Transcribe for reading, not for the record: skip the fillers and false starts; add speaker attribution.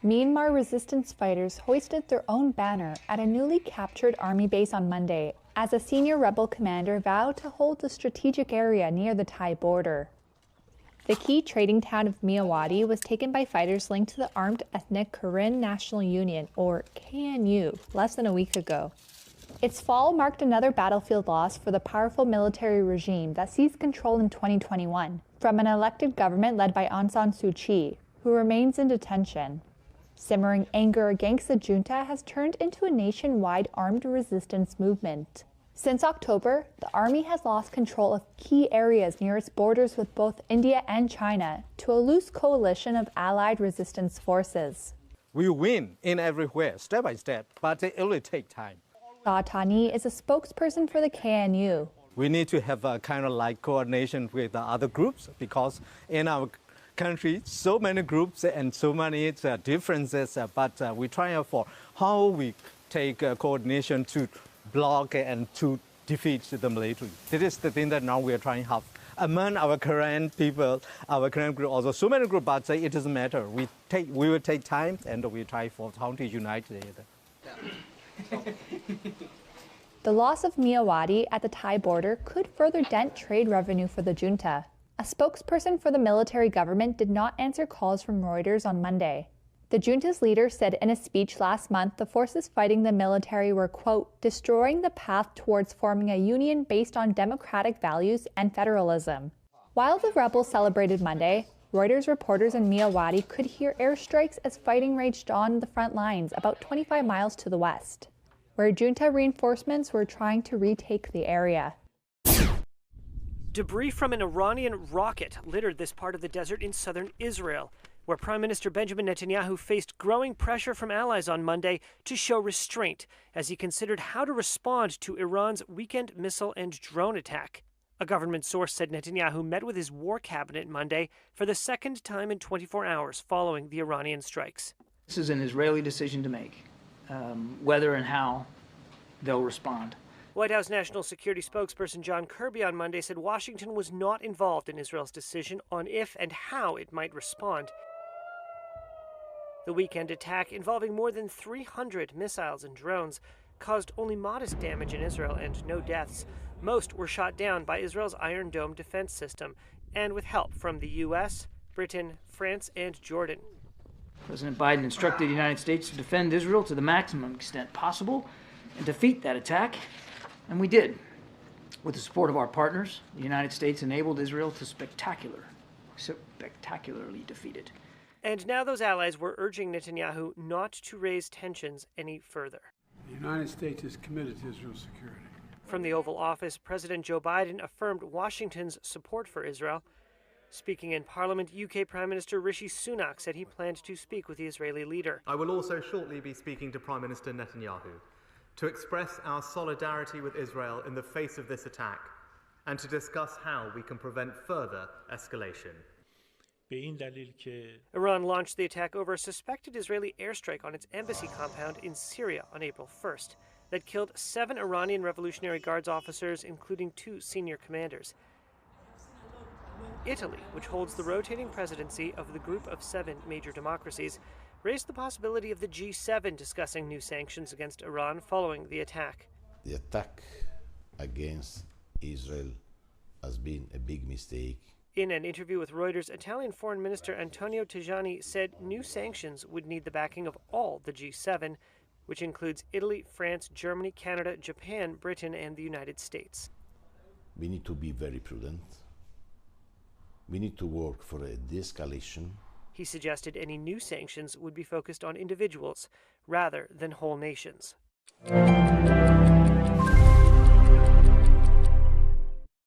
Speaker 1: Myanmar resistance fighters hoisted their own banner at a newly captured army base on Monday as a senior rebel commander vowed to hold the strategic area near the Thai border. The key trading town of Myawaddy was taken by fighters linked to the Armed Ethnic Karen National Union, or KNU, less than a week ago. Its fall marked another battlefield loss for the powerful military regime that seized control in 2021 from an elected government led by Aung San Suu Kyi, who remains in detention. Simmering anger against the junta has turned into a nationwide armed resistance movement. Since October, the army has lost control of key areas near its borders with both India and China to a loose coalition of allied resistance forces.
Speaker 2: We win in everywhere, step by step, but it will take time.
Speaker 1: Tani is a spokesperson for the KNU.
Speaker 2: We need to have a kind of like coordination with the other groups because in our country, so many groups and so many differences, but we try for how we take coordination to block and to defeat the military. This is the thing that now we are trying to have among our current people, our current group, also so many groups, but it doesn't matter. We will take time and we try for how to unite together.
Speaker 1: The loss of Myawaddy at the Thai border could further dent trade revenue for the junta. A spokesperson for the military government did not answer calls from Reuters on Monday. The junta's leader said in a speech last month the forces fighting the military were, quote, destroying the path towards forming a union based on democratic values and federalism. While the rebels celebrated Monday, Reuters reporters in Myawaddy could hear airstrikes as fighting raged on the front lines about 25 miles to the west, where junta reinforcements were trying to retake the area.
Speaker 3: Debris from an Iranian rocket littered this part of the desert in southern Israel, where Prime Minister Benjamin Netanyahu faced growing pressure from allies on Monday to show restraint as he considered how to respond to Iran's weekend missile and drone attack. A government source said Netanyahu met with his war cabinet Monday for the second time in 24 hours following the Iranian strikes.
Speaker 4: This is an Israeli decision to make, whether and how they'll respond.
Speaker 3: White House National Security spokesperson John Kirby on Monday said Washington was not involved in Israel's decision on if and how it might respond. The weekend attack, involving more than 300 missiles and drones, caused only modest damage in Israel and no deaths. Most were shot down by Israel's Iron Dome defense system, and with help from the U.S., Britain, France, and Jordan.
Speaker 4: President Biden instructed the United States to defend Israel to the maximum extent possible and defeat that attack. And we did. With the support of our partners, the United States enabled Israel to spectacularly defeat it.
Speaker 3: And now those allies were urging Netanyahu not to raise tensions any further.
Speaker 5: The United States is committed to Israel's security.
Speaker 3: From the Oval Office, President Joe Biden affirmed Washington's support for Israel. Speaking in Parliament, UK Prime Minister Rishi Sunak said he planned to speak with the Israeli leader.
Speaker 6: I will also shortly be speaking to Prime Minister Netanyahu to express our solidarity with Israel in the face of this attack and to discuss how we can prevent further escalation.
Speaker 3: Iran launched the attack over a suspected Israeli airstrike on its embassy compound in Syria on April 1st that killed 7 Iranian Revolutionary Guards officers, including 2 senior commanders. Italy, which holds the rotating presidency of the group of 7 major democracies, raised the possibility of the G7 discussing new sanctions against Iran following the attack.
Speaker 7: The attack against Israel has been a big mistake.
Speaker 3: In an interview with Reuters, Italian Foreign Minister Antonio Tajani said new sanctions would need the backing of all the G7, which includes Italy, France, Germany, Canada, Japan, Britain, and the United States.
Speaker 7: We need to be very prudent. We need to work for a de-escalation.
Speaker 3: He suggested any new sanctions would be focused on individuals rather than whole nations.